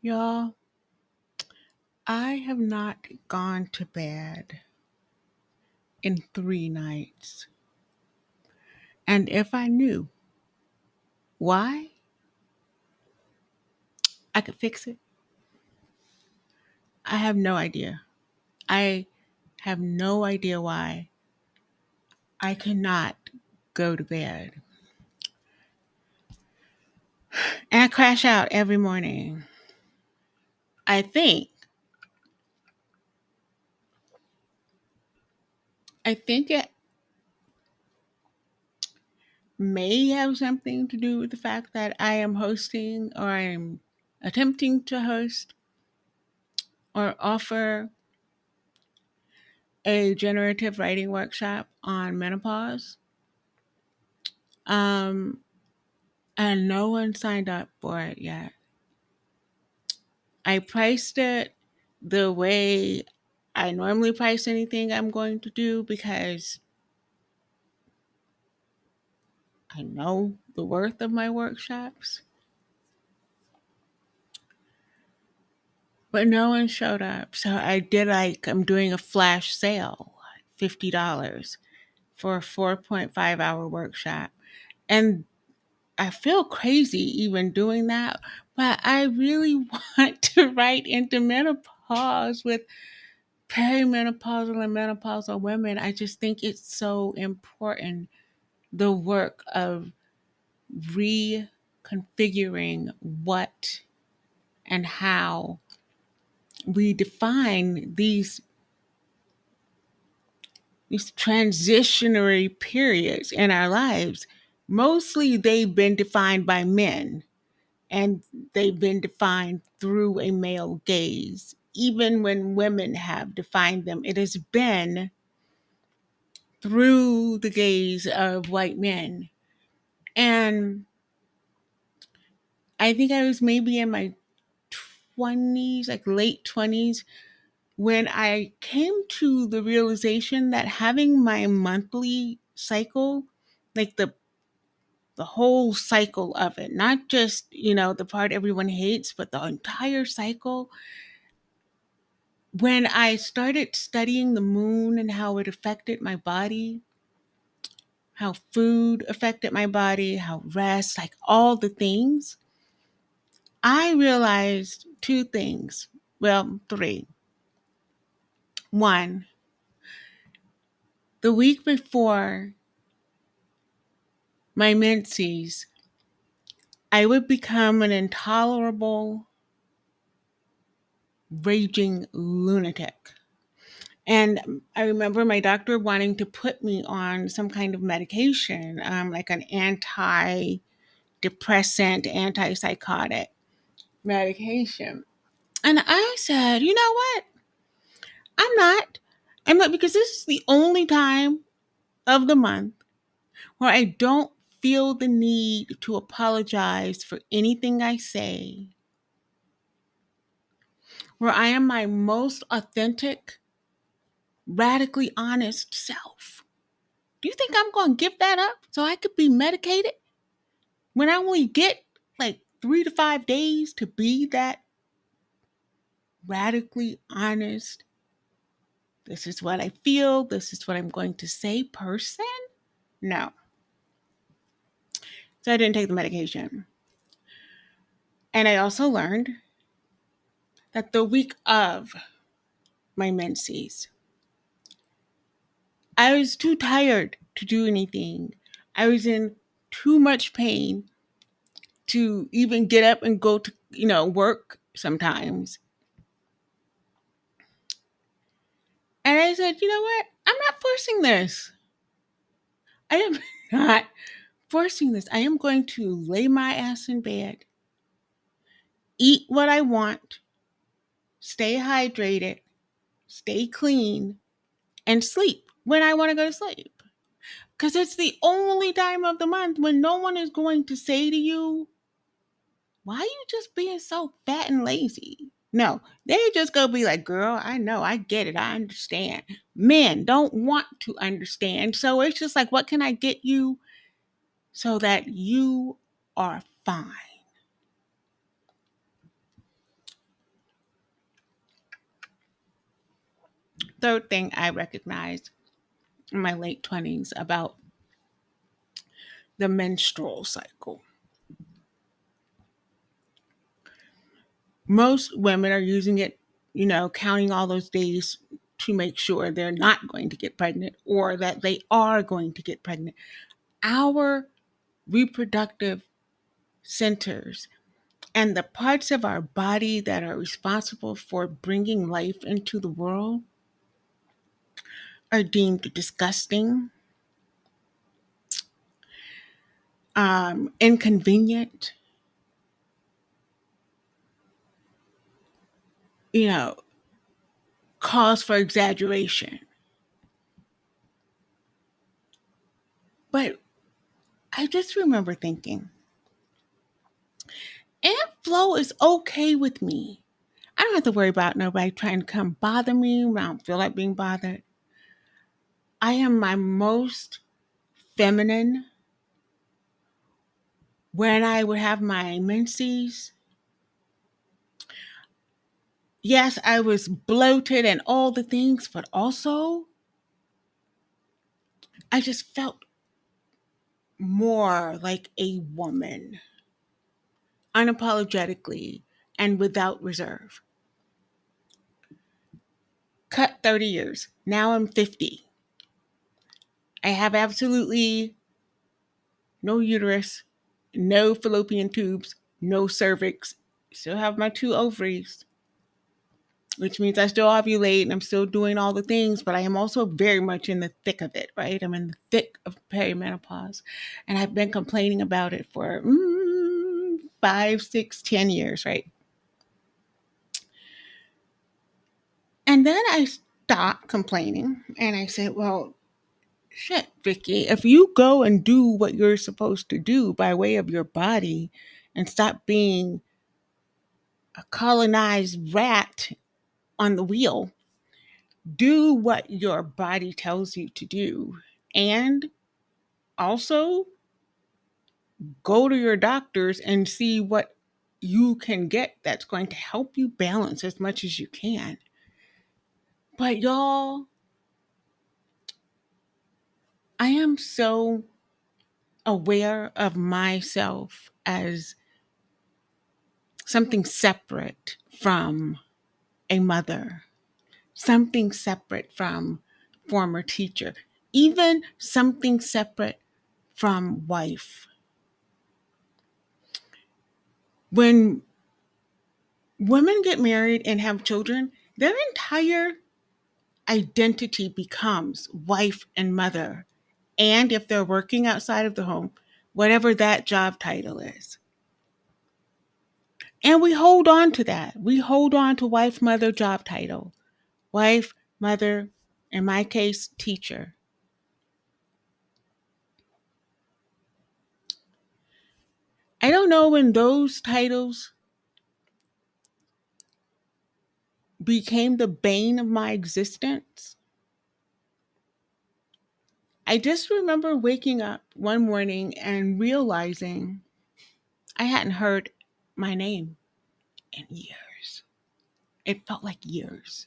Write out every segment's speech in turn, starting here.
Y'all, I have not gone to bed in 3 nights. And if I knew why, I could fix it. I have no idea. I have no idea why I cannot go to bed. And I crash out every morning. I think it may have something to do with the fact that I am hosting or I'm attempting to host or offer a generative writing workshop on menopause. Um, and no one signed up for it yet. I priced it the way I normally price anything I'm going to do because I know the worth of my workshops. But no one showed up. So I'm doing a flash sale, $50 for a 4.5 hour workshop. And I feel crazy even doing that, but I really want to write into menopause with perimenopausal and menopausal women. I just think it's so important, the work of reconfiguring what and how we define these transitionary periods in our lives. Mostly they've been defined by men and they've been defined through a male gaze. Even when women have defined them, it has been through the gaze of white men. And I think I was maybe in my 20s, like late 20s, when I came to the realization that having my monthly cycle, like the whole cycle of it, not just, the part everyone hates, but the entire cycle. When I started studying the moon and how it affected my body, how food affected my body, how rest, like all the things, I realized two things. Well, three. One, the week before my menses, I would become an intolerable, raging lunatic. And I remember my doctor wanting to put me on some kind of medication, like an antidepressant, antipsychotic medication. And I said, you know what? I'm not. I'm not, because this is the only time of the month where I don't feel the need to apologize for anything I say, where I am my most authentic, radically honest self. Do you think I'm going to give that up so I could be medicated when I only get like 3 to 5 days to be that radically honest? This is what I feel. This is what I'm going to say person? No. So I didn't take the medication. And I also learned that the week of my menses, I was too tired to do anything. I was in too much pain to even get up and go to, work sometimes. And I said, you know what? I'm not forcing this. I am not forcing this. I am going to lay my ass in bed, eat what I want, stay hydrated, stay clean, and sleep when I want to go to sleep. Because it's the only time of the month when no one is going to say to you, why are you just being so fat and lazy? No, they're just going to be like, girl, I know, I get it, I understand. Men don't want to understand. So it's just like, what can I get you so that you are fine? third thing I recognized in my late 20s about the menstrual cycle. Most women are using it, counting all those days to make sure they're not going to get pregnant or that they are going to get pregnant. Our reproductive centers and the parts of our body that are responsible for bringing life into the world are deemed disgusting, inconvenient, you know, cause for exaggeration. But I just remember thinking, Aunt Flo is okay with me. I don't have to worry about nobody trying to come bother me when I don't feel like being bothered. I am my most feminine when I would have my menses. Yes, I was bloated and all the things, but also I just felt more like a woman, unapologetically and without reserve. Cut 30 years. Now I'm 50. I have absolutely no uterus, no fallopian tubes, no cervix. Still have my two ovaries, which means I still ovulate and I'm still doing all the things, but I am also very much in the thick of it, right? I'm in the thick of perimenopause. And I've been complaining about it for 5, 6, 10 years, right? And then I stopped complaining and I said, well, shit, Vicky, if you go and do what you're supposed to do by way of your body and stop being a colonized rat on the wheel, do what your body tells you to do. And also go to your doctors and see what you can get that's going to help you balance as much as you can. But y'all, I am so aware of myself as something separate from a mother, something separate from former teacher, even something separate from wife. When women get married and have children, their entire identity becomes wife and mother. And if they're working outside of the home, whatever that job title is. And we hold on to that. We hold on to wife, mother, job title. Wife, mother, in my case, teacher. I don't know when those titles became the bane of my existence. I just remember waking up one morning and realizing I hadn't heard my name in years. It felt like years.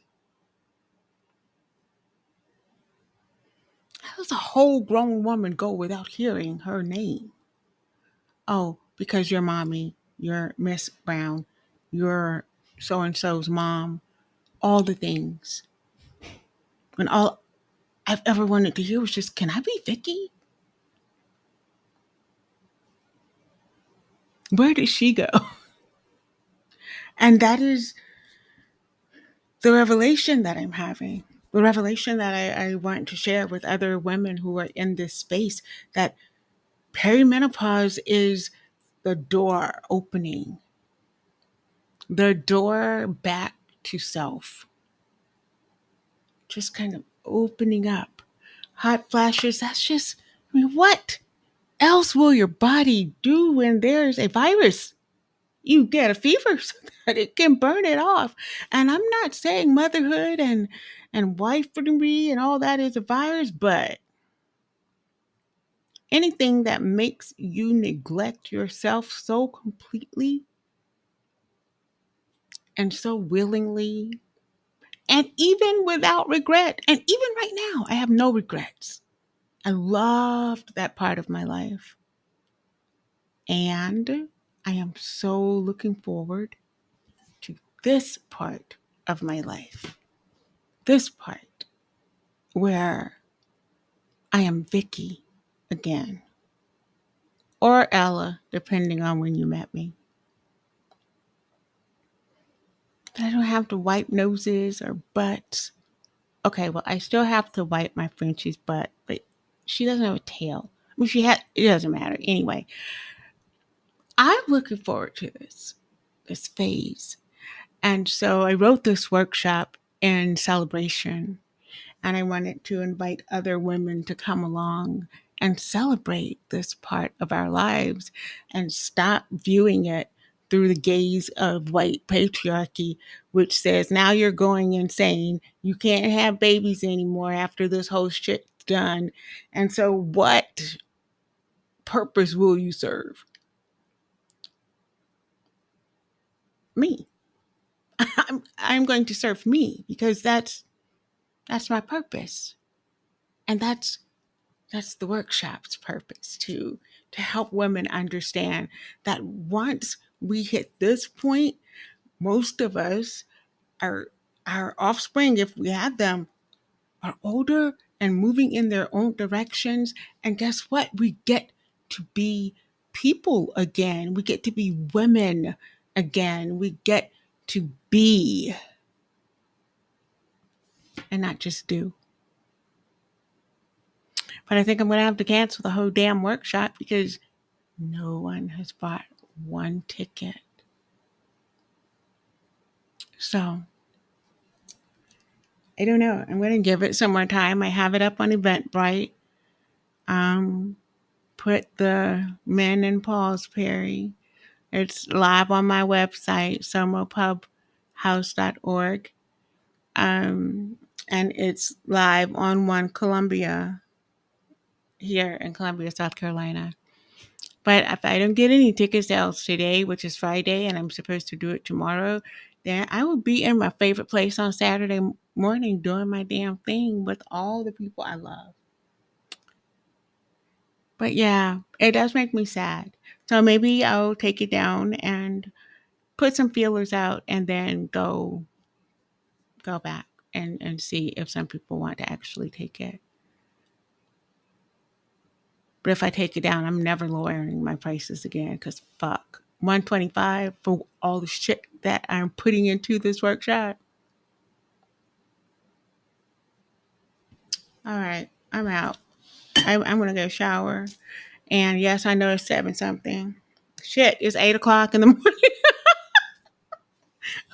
How does a whole grown woman go without hearing her name? Oh, because you're mommy, you're Miss Brown, you're so and so's mom, all the things. When all I've ever wanted to hear was just, can I be Vicky? Where did she go? And that is the revelation that I'm having, the revelation that I want to share with other women who are in this space, that perimenopause is the door opening, the door back to self, just kind of opening up. Hot flashes, that's just, I mean, what else will your body do when there's a virus? You get a fever so that it can burn it off. And I'm not saying motherhood and wifery and all that is a virus, but anything that makes you neglect yourself so completely and so willingly And even without regret, and even right now, I have no regrets. I loved that part of my life. And I am so looking forward to this part of my life. This part where I am Vicky again, or Ella, depending on when you met me. But I don't have to wipe noses or butts. Okay, well, I still have to wipe my Frenchie's butt, but she doesn't have a tail. I mean, she had, it doesn't matter. Anyway, I'm looking forward to this phase. And so I wrote this workshop in celebration, and I wanted to invite other women to come along and celebrate this part of our lives and stop viewing it through the gaze of white patriarchy, which says, now you're going insane. You can't have babies anymore after this whole shit's done. And so, what purpose will you serve? Me. I'm going to serve me because that's my purpose. And that's the workshop's purpose to help women understand that once we hit this point, most of us are our offspring, if we have them, are older and moving in their own directions. And guess what? We get to be people again. We get to be women again. We get to be and not just do. But I think I'm going to have to cancel the whole damn workshop because no one has bought one ticket. So I don't know. I'm going to give it some more time. I have it up on Eventbrite. Um, put the Men and Paul's Perry. It's live on my website, somopubhouse.org. And it's live on One Columbia here in Columbia, South Carolina. But if I don't get any ticket sales today, which is Friday, and I'm supposed to do it tomorrow, then I will be in my favorite place on Saturday morning doing my damn thing with all the people I love. But yeah, it does make me sad. So maybe I'll take it down and put some feelers out and then go back and see if some people want to actually take it. But if I take it down, I'm never lowering my prices again because fuck. 125 for all the shit that I'm putting into this workshop. All right, I'm out. I'm gonna go shower. And yes, I know it's 7 something. Shit, it's 8 o'clock in the morning.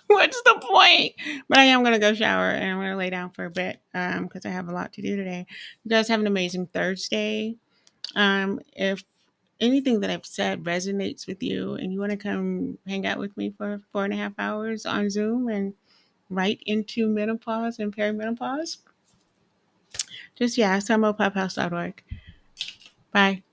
What's the point? But I am gonna go shower and I'm gonna lay down for a bit because I have a lot to do today. You guys have an amazing Thursday. If anything that I've said resonates with you and you want to come hang out with me for 4.5 hours on Zoom and right into menopause and perimenopause, just yeah, somopubhouse.org. Bye.